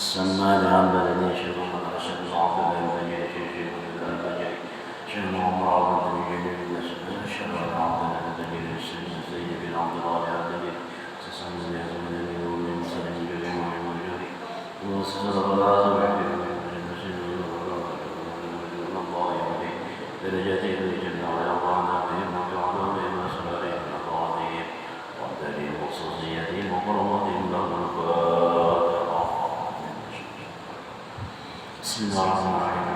السمان عبد الذي شر من أرشد عبد الفجر شيخ الفجر شر عمر عبد الجليل النسب شر عبد الفجر السن زيد بن عبد الله عبد الجليل سسن يزن من سلم جريم وجوري وسسر الله وحده الله يهدي درجاته الجنة ويرضانا بهم وبعلومهم وأسرارهم وأقوالهم وأبدالهم وخصوصياتهم وكرماتهم لهم الفاتحة. بسم الله الرحمن الرحيم.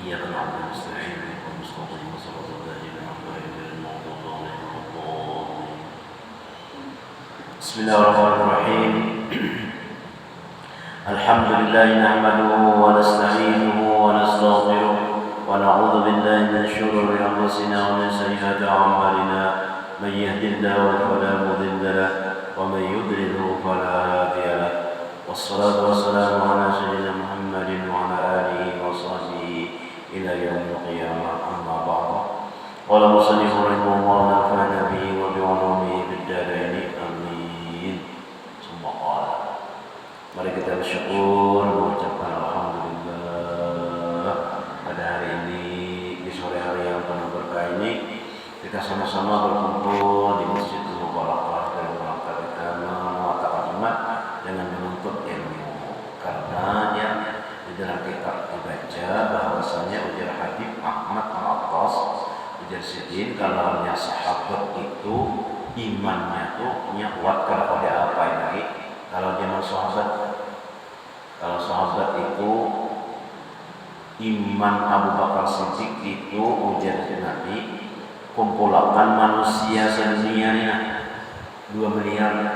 إياك نعبد ونستعين والمستقيم صراط الذين أنعمت عليهم غير المغضوب عليهم ولا الضالين. بسم الله الرحمن الرحيم. الحمد لله نحمده ونستعينه ونستغفره ونعوذ بالله من شرور أنفسنا ومن سيئات أعمالنا من يهد الله فلا مضل له ومن يضلل فلا هادي له والصلاة والسلام على سيدنا محمد وعلى آله وصحبه إلى يوم القيامة. أما بعد قال المصنف رحمه الله ونفعنا به وبعلومه في الدارين آمين. ثم قال mari kita bersyukur mengucapkan alhamdulillah pada hari ini di sore hari yang penuh berkah ini kita sama-sama berkumpul di Masjid Mubarakah dalam rangka kita menguatkan iman dengan menuntut ilmu. Karena di dalam kitab dibaca bahwasanya ujar Habib Ahmad Al-Attas ujar Sidin kalaunya sahabat itu imannya tuh kuat kepada apa ini. Kalau zaman sahabat itu iman Abu Bakar Siddiq itu ujar Nabi kumpulkan manusia sedunia ini 2 miliar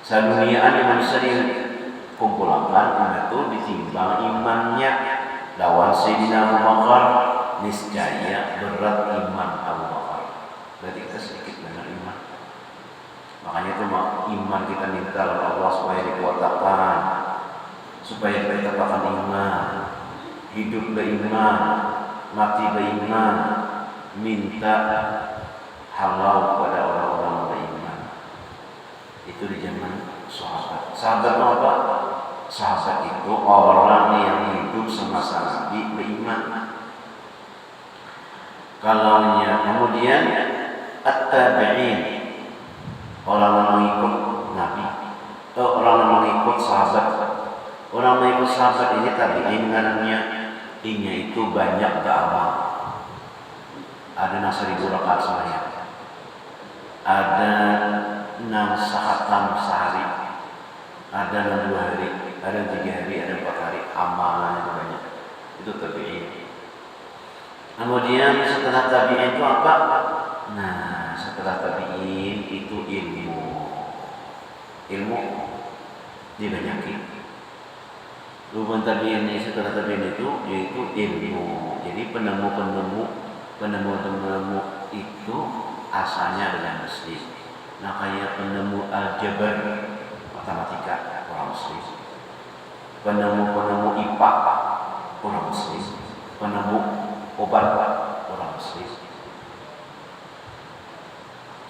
seduniaan manusia dikumpulkan itu ditimbang imannya lawan Sayyidina Abu Bakar niscaya berat iman Abu Bakar. Berarti kita sedikit benar iman. Makanya itu iman kita minta oleh Allah supaya dikuatkan, supaya kita tetapkan iman, hidup beriman, mati beriman, minta halal pada orang-orang beriman. Itu di zaman sahabat. Sahabat apa? Sahabat itu orang yang hidup semasa Nabi beriman. Kalaunya kemudian at-tabi'in orang yang mengikut Nabi atau orang yang mengikut sahabat. Orang yang mengikut sahabat ini tabi'in namanya itu banyak beramal. Ada nasari burakat semaya, ada 6 sahatam sehari, ada 2 hari, ada 3 hari, ada 4 hari. Amalan itu banyak. Itu tabi'in. Kemudian setelah tabi'in itu apa? Nah, setelah tabi'in itu ilmu dibanyakin. Rukun tabi'in ini setelah tabi'in itu yaitu ilmu. Jadi penemu itu asalnya adalah muslim. Nah, kayak penemu aljabar matematika orang muslim, penemu IPA orang muslim, penemu obat orang muslim.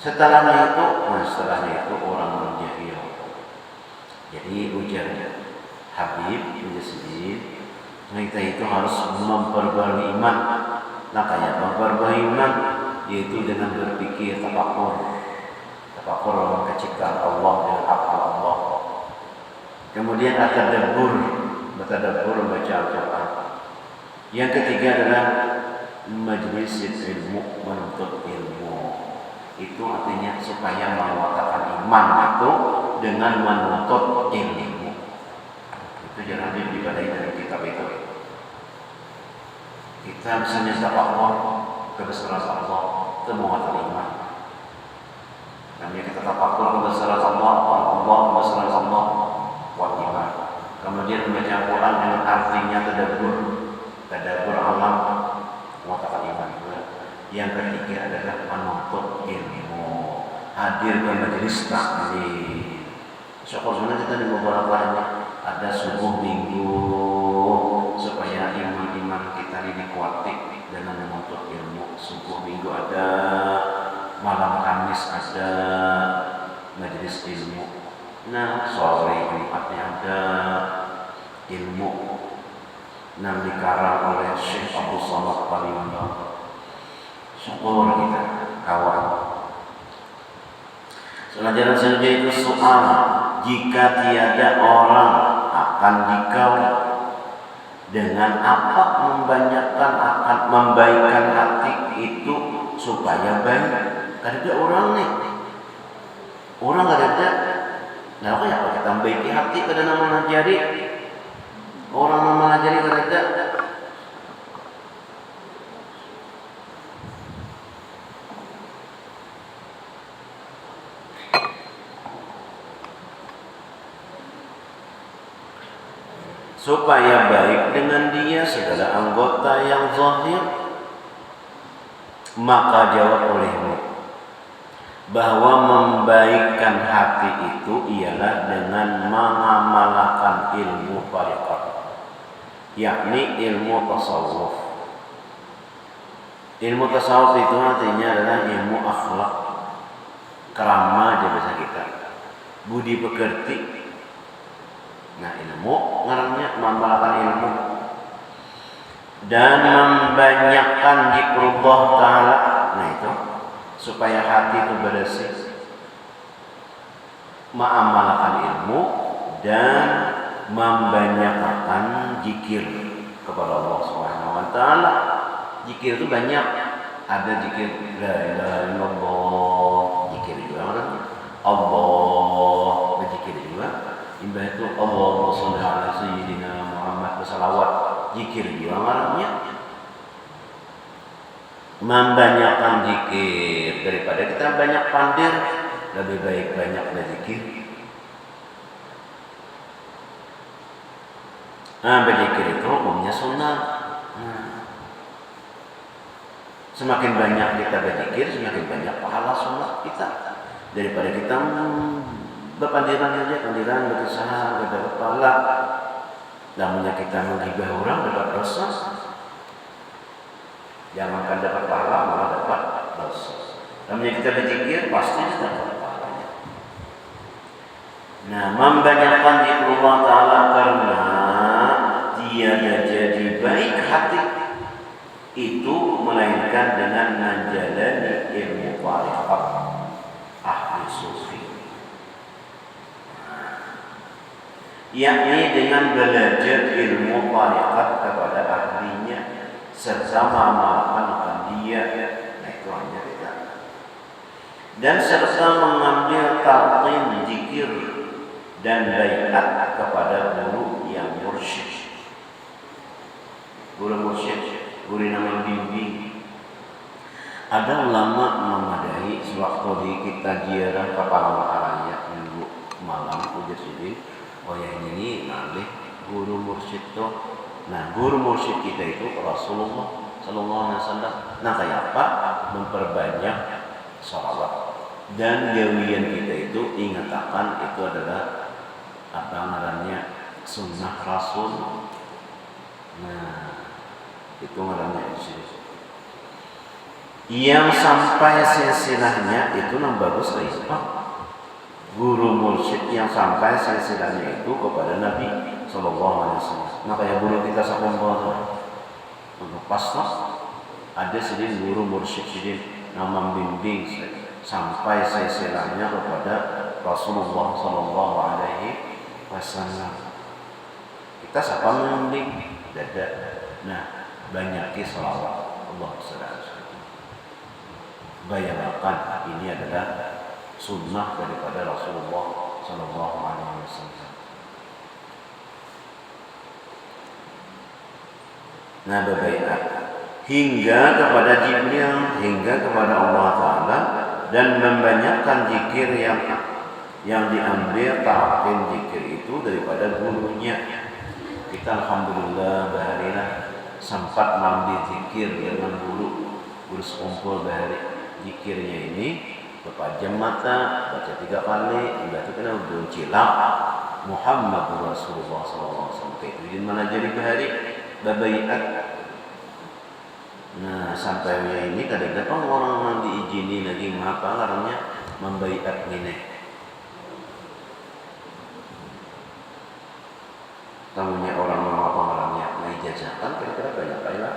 Setelahnya itu orang jahil. Jadi ujarnya Habib ujar sendiri, kita itu harus memperbarui iman. Nah, kayak memperbarui iman yaitu dengan berpikir tafakur orang keciptaan Allah dengan akal Allah. Kemudian at-tadabbur baca Al-Quran. Yang ketiga adalah majlis ilmu, menuntut ilmu. Itu artinya supaya menguatkan iman itu dengan menuntut ilmu. Itu jangan dibalik dari kitab itu. Kita bisa nyata Allah, kebesaran Allah, itu menguatkan iman. Namanya kita tafakur kebesaran Allah, kebesaran Allah, kuat iman. Kemudian membaca Al-Quran dengan artinya tadabbur alam, menguatkan iman. Yang ketiga adalah menuntut ilmu, hadir ke majelis taklim. Sebenarnya kita di beberapa ada subuh minggu supaya iman kita ini kuat dengan menuntut ilmu. Subuh minggu ada, malam Kamis ada, ilmu. Nah, sore Jumatnya ada ilmu yang dikarang oleh Syekh Abdul Somad Palembang. Syukur kita kawan. Pelajaran selanjutnya itu soal jika tiada orang akan dikau dengan apa membaikan hati itu supaya baik. Kan ada orang nih, orang nggak ada. Nah, apa kita membaiki hati pada nama najari orang nama najari nggak ada. Supaya baik dengan dia segala anggota yang zahir, maka jawab olehmu bahwa membaikkan hati itu ialah dengan mengamalkan ilmu tariqat, yakni ilmu tasawuf. Ilmu tasawuf itu artinya adalah ilmu akhlak, kerama aja bahasa kita, budi pekerti. Nah, ilmu ngarannya mengamalkan ilmu dan membanyakkan zikrullah ta'ala. Nah, itu supaya hati itu bersih, mengamalkan ilmu dan membanyakkan zikir kepada Allah Subhanahu wa taala. Zikir itu banyak, ada zikir la ilaha illallah, zikir juga orangnya Allah, berzikir juga. Imbah itu Allahumma shalli ala sayyidina Muhammad bersalawat, zikir juga orangnya. Membanyakkan zikir daripada kita banyak pandir, lebih baik banyak berzikir. Nah, berzikir itu hukumnya sunnah. Semakin banyak kita berzikir, semakin banyak pahala sunnah kita daripada kita berpandiran saja, pandiran berusaha dapat pahala. Namunnya kita menghibah orang dapat dosa. Jangankan dapat pahala, malah dapat dosa. Namunnya kita berzikir pasti dapat pahalanya. Nah, membanyakkan zikrullah ta'ala karena tiada jadi baik hati itu melainkan dengan menjalani ilmu tariqat ahli sufi, yakni dengan belajar ilmu tariqat kepada ahlinya serta mengamalkan dia. Nah, itu hanya kita. Dan serta mengambil talqin zikir dan baiat kepada guru yang mursyid. Guru mursyid, guru yang membimbing. Ada ulama memadai sewaktu di kita ziarah ke Palangkaraya minggu malam ujar sini, oh yang ini nalih guru mursyid tuh. Nah, guru mursyid kita itu Rasulullah Sallallahu Alaihi Wasallam. Nah, kayak apa? Memperbanyak sholawat dan gawian kita itu ingatakan itu adalah apa namanya sunnah Rasul. Nah, itu ngarannya di sini. Yang sampai silsilahnya itu yang bagus Pak. Guru mursyid yang sampai silsilahnya itu kepada Nabi Sallallahu Alaihi Wasallam. Nah, kayak guru kita sakumpul untuk pastos ada sedih guru mursyid sedih nama bimbing sampai silsilahnya kepada Rasulullah Sallallahu Alaihi Wasallam. Kita siapa membimbing dada. Nah, banyaki sholawat Allah SWT. Bayangkan ini adalah sunnah daripada Rasulullah Sallallahu Alaihi Wasallam. Nah, berbaikat hingga kepada Jibril, hingga kepada Allah Taala dan membanyakkan zikir yang diambil talqin zikir itu daripada gurunya. Kita alhamdulillah baharina sempat mengambil zikir dengan guru sekumpul bahari. Zikirnya ini berpajam mata, baca 3 kali, udah itu kena bercilak Muhammad Rasulullah SAW. Itu mana jadi bahari babaiat. Nah, sampai ini kadang-kadang orang diizini lagi apa namanya membaiat ini. tamunya orang apa orangnya ijazahkan kira-kira banyak lah.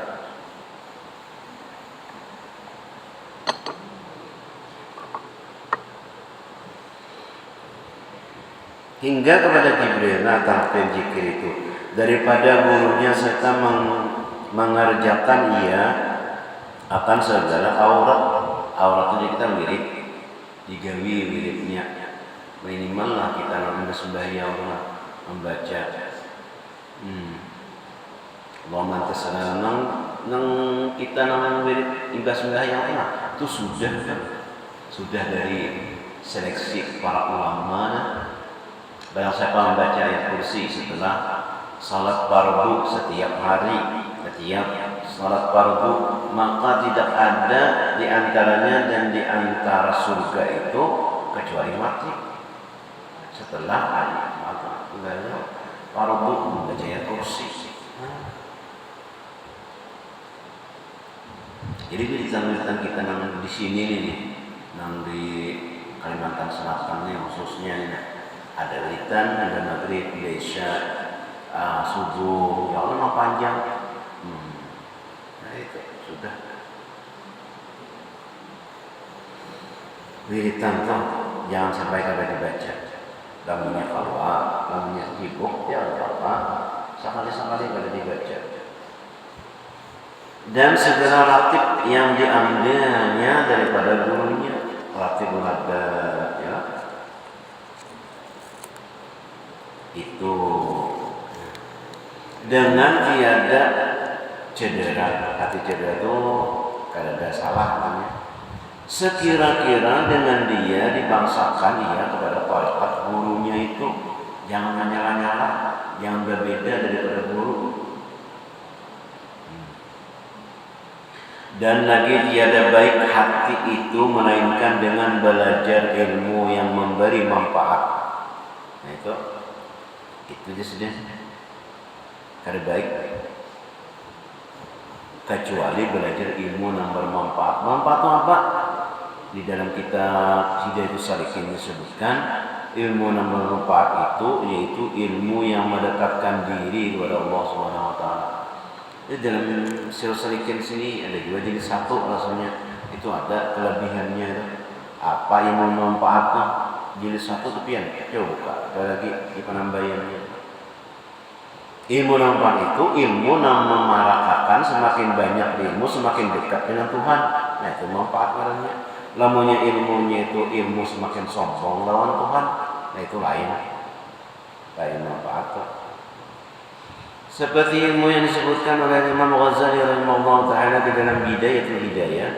Hingga kepada Jibril natang zikir itu daripada gurunya serta mengerjakan ia akan segala aurat itu kita mirip digawi miripnya minimal lah kita namanya sembahyang membaca Allah mantasana nang kita namanya mirip ibadah sembahyang itu sudah dari seleksi para ulama. Barang siapa membaca ayat kursi setelah salat fardu setiap hari, setiap salat fardu, maka tidak ada di antaranya dan di antara surga itu kecuali mati. Setelah ayat fardu membaca ayat kursi. Jadi wiritan-wiritan kita nang di sini nih, nang di Kalimantan Selatan nih khususnya ini. Ada wiritan, ada maghrib, isya, subuh, ya Allah mau panjang. Nah itu sudah. Wiritan tuh jangan sampai kada dibaca. Lamunya keluar, lamunya sibuk, ya apa? Sekali-sekali kada dibaca. Dan segala ratib yang diambilnya daripada gurunya, ratib ada ya. Itu dengan tiada cedera, hati cedera itu kada ada salah namanya. Sekira-kira dengan dia dibangsakan dia kepada tarekat gurunya itu jangan nyala-nyala, jangan berbeda daripada guru. Dan lagi tiada baik hati itu melainkan dengan belajar ilmu yang memberi manfaat. Nah itu dia sudah kada baik kecuali belajar ilmu yang bermanfaat. Manfaat itu apa? Di dalam kitab Hidayatus Shalikin disebutkan ilmu yang bermanfaat itu yaitu ilmu yang mendekatkan diri kepada Allah Subhanahu wa taala. Di dalam Hidayatus Shalikin sini ada juga jadi satu alasannya itu ada kelebihannya itu. Apa ilmu manfaatnya? Jadi satu tepian, coba buka. Ada lagi di penambahannya. Ilmu manfaat itu ilmu yang memarakakan semakin banyak ilmu semakin dekat dengan Tuhan. Nah itu manfaat namanya. Lamunya ilmunya itu ilmu semakin sombong lawan Tuhan. Nah itu lain manfaat. Seperti ilmu yang disebutkan oleh Imam Ghazali rahimahullah taala di dalam Bidayatul Hidayah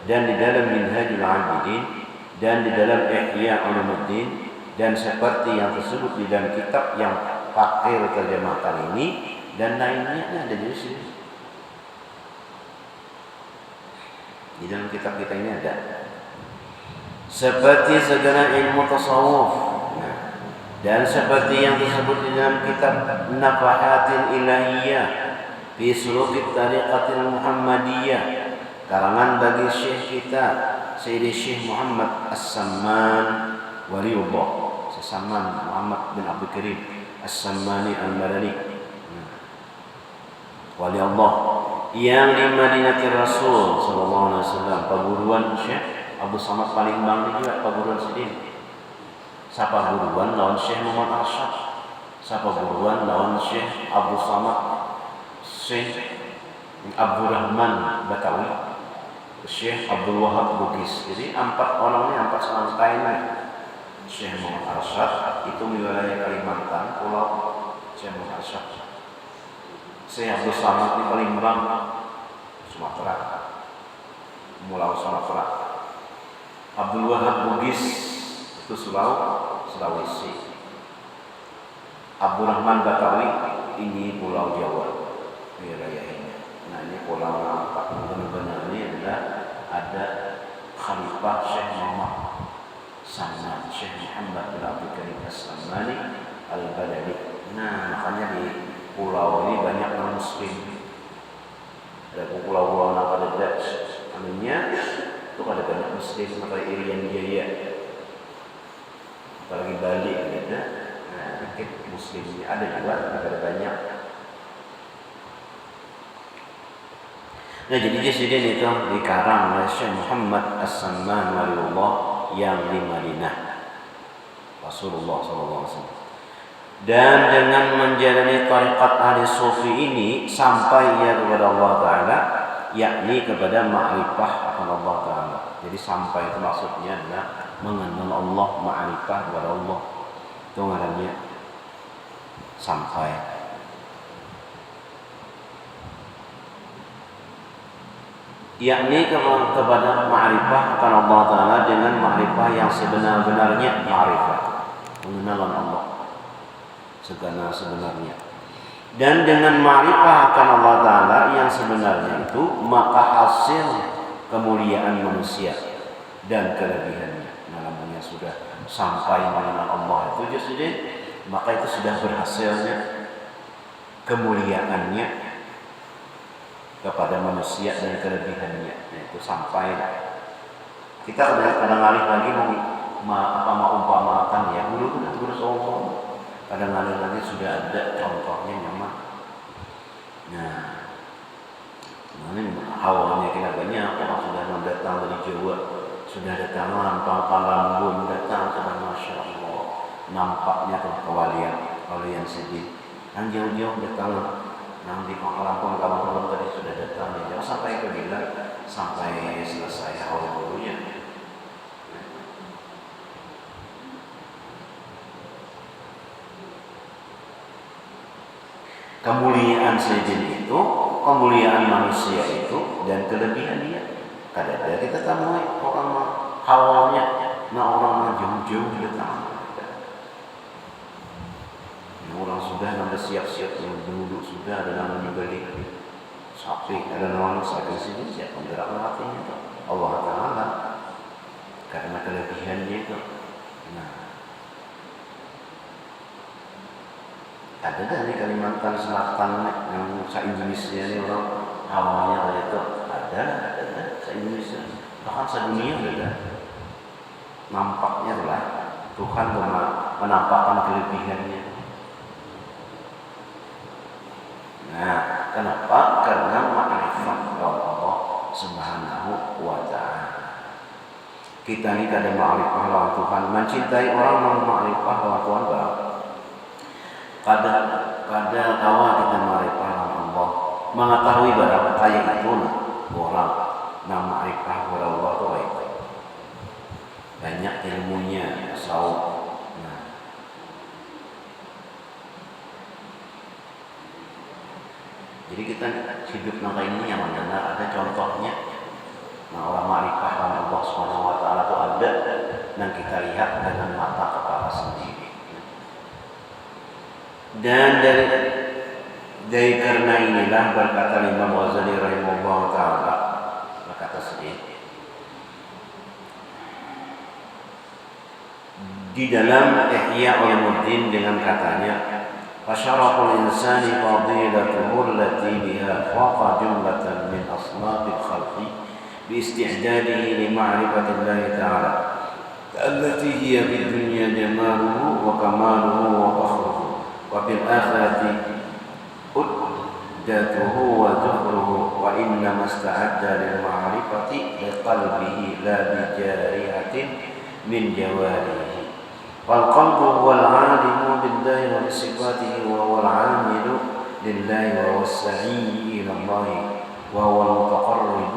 dan di dalam Minhajul Abidin dan di dalam Ihya Ulumuddin dan seperti yang tersebut di dalam kitab yang pakai terjemahkan ini dan lainnya ada di sini. Di dalam kitab kita ini ada seperti segala ilmu tasawuf dan seperti yang disebut di dalam kitab Nafahatil Ilahiyah fi Sulukit Tariqatil Muhammadiyah karangan bagi syekh kita Sayyidi Syekh Muhammad As-Samman Waliullah As-Samman Muhammad bin Abdul Karim As-Sammani Al-Madani Wali Allah yang di Madinatul Rasul sallallahu alaihi wasallam perguruan Syekh Abu Samad Palembang ini juga perguruan sedih. Siapa guruan lawan Syekh Muhammad Arsyad, siapa guruan lawan Syekh Abu Samad, Syekh Abdurrahman Batawi, Syekh Abdul Wahab Bugis. Jadi empat orang ini empat serangkaian ini. Syekh Muhammad Arsyad itu wilayah Kalimantan, Pulau Syekh Muhammad Arsyad. Syekh Abdul Samad di Palembang, Sumatera, Pulau Sumatera. Abdul Wahab Bugis itu Sulawesi. Abdurrahman Batawi ini Pulau Jawa wilayahnya. Nah ini pulau empat benar-benar ini adalah ada Khalifah Syekh Muhammad Samman Syekh Muhammad bin Abdul Karim As-Sammani Al-Badali. Nah makanya di pulau ini banyak non muslim. Ada pulau-pulau yang ada Dutch, namanya itu ada banyak muslim seperti Irian Jaya. Apalagi Bali ada. dikit muslimnya ada juga, ada banyak. Nah jadi Jazidin itu dikarang oleh Syekh Muhammad As-Samman waliullah yang di Madinah Rasulullah SAW. Dan dengan menjalani tariqat ahli sufi ini sampai ia kepada Allah Ta'ala, yakni kepada ma'rifah akan Allah Ta'ala. Jadi sampai itu maksudnya adalah mengenal Allah, ma'rifah kepada Allah. Itu ngarannya sampai. Yakni kepada ma'rifah akan Allah Ta'ala dengan ma'rifah yang sebenar-benarnya ma'rifah, mengenal Allah sebenarnya. Dan dengan ma'rifah akan Allah Ta'ala yang sebenarnya itu, maka hasil kemuliaan manusia dan kelebihannya. Namanya sudah sampai mengenal Allah itu jadi, maka itu sudah berhasilnya kemuliaannya kepada manusia dan kelebihannya. Itu sampai kita kadang-kadang alih lagi mau umpamakan ya dulu terus kadang-kadang lagi sudah ada contohnya memang. Nah, ini awalnya kita banyak orang sudah datang dari Jawa, sudah datang Lampung datang sudah Masya Allah, nampaknya kewalian sedih. Dan jauh-jauh datang nanti Lampung kawan-kawan tadi sudah datang ya, sampai ke bila sampai selesai awal-awalnya. Kemuliaan Sayyidin itu, kemuliaan manusia itu, dan kelebihan dia. Kadang-kadang kita temui orang awalnya, orang jauh-jauh datang. Orang sudah nanti siap-siap yang dulu sudah ada namanya beli sapi, ada namanya sapi sini siap menggerak hatinya itu Allah Ta'ala karena kelebihannya itu. Nah, ada dari Kalimantan Selatan yang se-Indonesia ini orang awalnya itu ada se-Indonesia bahkan se-dunia ada. Nampaknya adalah Tuhan menampakkan kelebihannya. Nah, kenapa? Karena ma'rifat Allah Subhanahu wa Ta'ala. Kita ini kadang ma'rifah lawan Tuhan, mencintai orang ma'rifah lawan Tuhan baru. Pada awal kita ma'rifah lawan Allah, mengetahui barang kayak itu orang nama ma'rifah kepada Allah itu baik. Banyak ilmunya, tasawuf. Jadi kita hidup nangka ini yang mana ada contohnya. Nah, orang ma'rifah Allah Subhanahu wa Ta'ala itu ada dan kita lihat dengan mata kepala sendiri. Dan dari karena inilah berkata Imam Ghazali rahimahullah ta'ala, berkata sendiri di dalam Ihya Ulumuddin dengan katanya, Fasyaraful insani fadilatuhu allati biha faqa jumlatan min asnafil khalqi biisti'dadihi li ma'rifatillahi ta'ala allati hiya fid dunya jamaluhu wa kamaluhu wa fakhruhu wa fil akhirati uddatuhu wa zuhruhu wa innama ista'adda lil ma'rifati li qalbihi la bi jarihatin min jawarihi. فالقلب هو العالم بالله وبصفاته وهو العامل لله وهو السعي إلى الله وهو المتقرب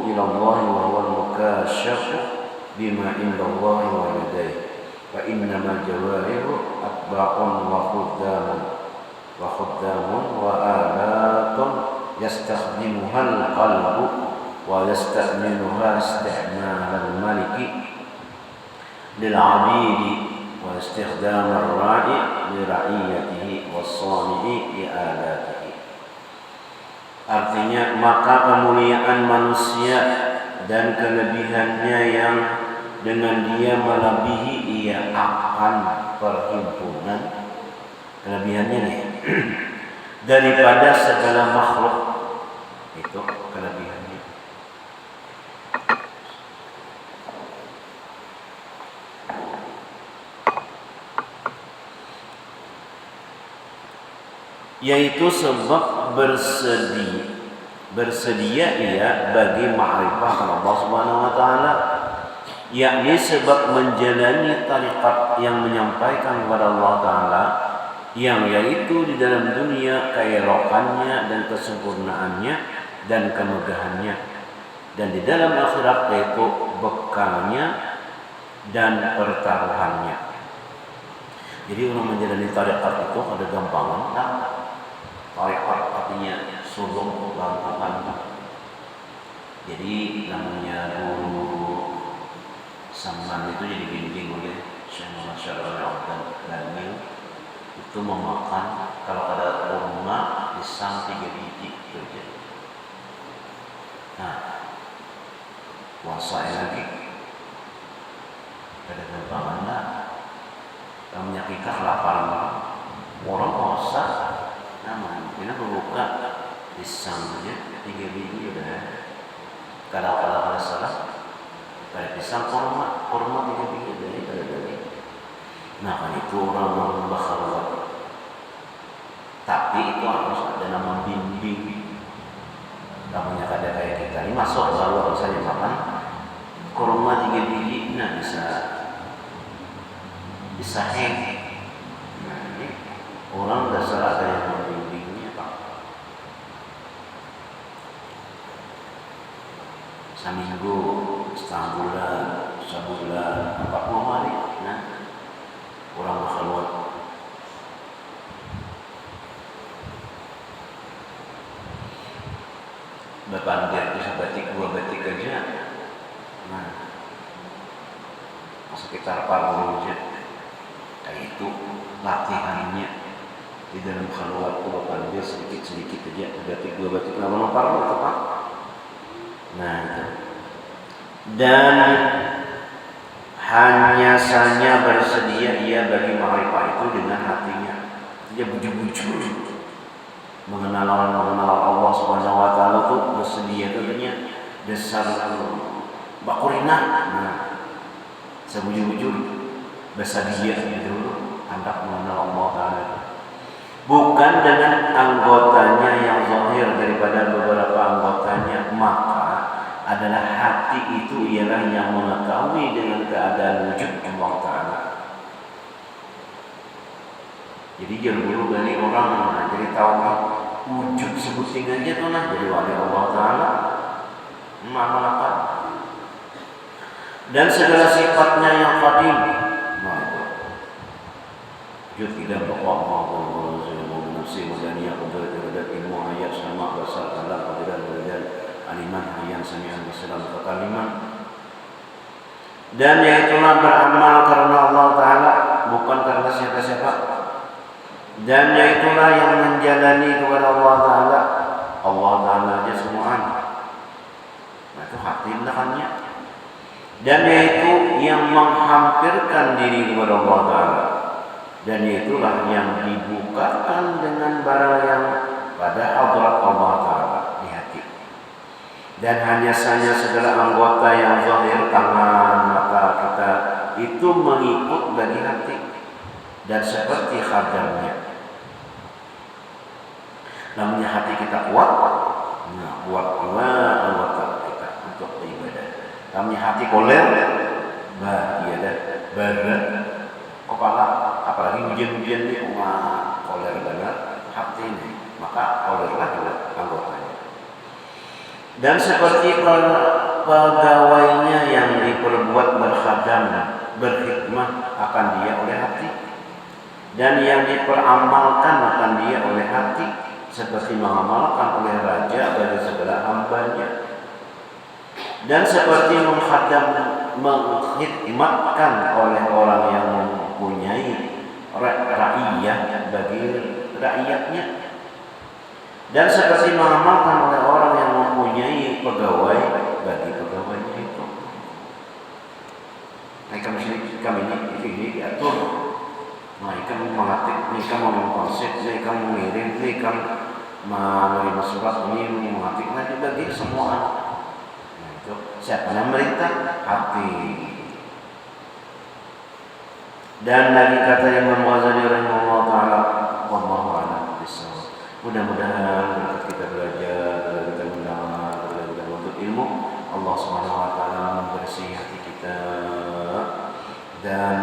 إلى الله وهو المكاشف بما عند الله ولديه فإنما الجوارح أتباع وخدام وآلات يستخدمها القلب ويستأمنها استعمال الملك للعبيد واستخدام الراعي لرعيته والصانع لآلاته. Artinya maka kemuliaan manusia dan kelebihannya yang dengan dia melebihi ia akan perhimpunan kelebihannya nih daripada segala makhluk. Itu kelebihannya. yaitu sebab bersedia ia bagi ma'rifah Allah Subhanahu wa taala, yakni sebab menjalani tariqat yang menyampaikan kepada Allah taala, yang yaitu di dalam dunia keelokannya dan kesempurnaannya dan kemegahannya, dan di dalam akhirat yaitu bekalnya dan pertaruhannya. Jadi orang menjalani tariqat itu ada gampangan tak? Tariqat artinya sulung lantakan. Jadi namanya guru Saman itu jadi bimbing oleh Syekh Muhammad Syarif dan itu memakan kalau ada kurma pisang 3 biji itu aja. Nah, puasa lagi ada gampangan tak? Namanya kita kelaparan orang puasa, namanya kita berbuka pisang aja 3 biji udah. Kalau ada salah, kayak pisang kurma 3 biji udah. Nah kan itu orang berkhawatir. Tapi itu harus ada nama bimbing. Namanya kada kayak kita ini masuk kalau saya makan kurma 3 biji, nah bisa hang. Nah ini orang dasar ada yang membimbingnya Pak. Seminggu, setengah bulan, sebulan, 40 hari. Nah orang berkeluar. Berpanjang itu sebatik 2 batik aja. Nah sekitar 40 aja. Kayak itu latihannya di dalam khalwat itu berpanjang sedikit aja. Batik 2 batik lama parah itu Pak. Nah itu. Dan hanya saja bersedia ia bagi ma'rifah itu dengan hatinya. Dia bujur-bujur mengenal Allah Subhanahu wa taala itu bersedia katanya dasar bakurina. Nah, sebujur-bujur bersedia dulu hendak mengenal Allah taala. Bukan dengan anggotanya yang zahir daripada beberapa anggotanya, maka adalah hati itu ialah yang mengetahui dengan keadaan wujud Allah taala. Jadi jangan dulu dari orang jadi tahu wujud sebuting aja tuh nah jadi wali Allah taala. Ma'amalakan. Dan segala sifatnya yang qadim. Nah itu. Wujud tidak pokok nafsi madaniyah qadrat ilmu ayat sama basar kalam qadrat dan aliman hayyan sami'an basiran takaliman. Dan yaitulah beramal karena Allah taala, bukan karena siapa-siapa. Dan yaitulah yang menjalani kepada Allah taala aja semuanya. Nah itu hati hendaknya. Dan yaitu yang menghampirkan diri kepada Allah taala. Dan itulah yang dibukakan dengan barang yang pada hadrat Allah taala di hati. Dan hanya saja segala anggota yang zahir, tangan, mata kita itu mengikut dari hati dan seperti khadamnya. Namanya hati kita kuat, nah kuat juga anggota kita untuk beribadah. Namanya hati koler, bah iya dah, berat kepala, apalagi hujan-hujan ni, koler banget hati ini, maka kolerlah juga anggotanya. Dan seperti pegawainya yang diperbuat berkhadam, berkhidmah akan dia oleh hati, dan yang diperamalkan akan dia oleh hati, seperti mengamalkan oleh raja bagi segala hambanya, dan seperti mengkhidmatkan oleh orang yang mempunyai rakyat bagi rakyatnya, dan seperti mengamalkan oleh orang yang mempunyai pegawai bagi pegawainya itu. Kami ini diatur. Mereka mengatik, mereka mengkonsep, mereka mengirim, mereka menerima surat ini, mengatiknya juga di semua. Nah itu siapa yang merintah? Hati. Dan lagi kata Imam Ghazali rahimahullah taala, wallahu a'lam bishawab. Mudah-mudahan berkat kita belajar, berkat kita mendengar, berkat kita menuntut ilmu, Allah Subhanahu wa taala membersihkan hati kita dan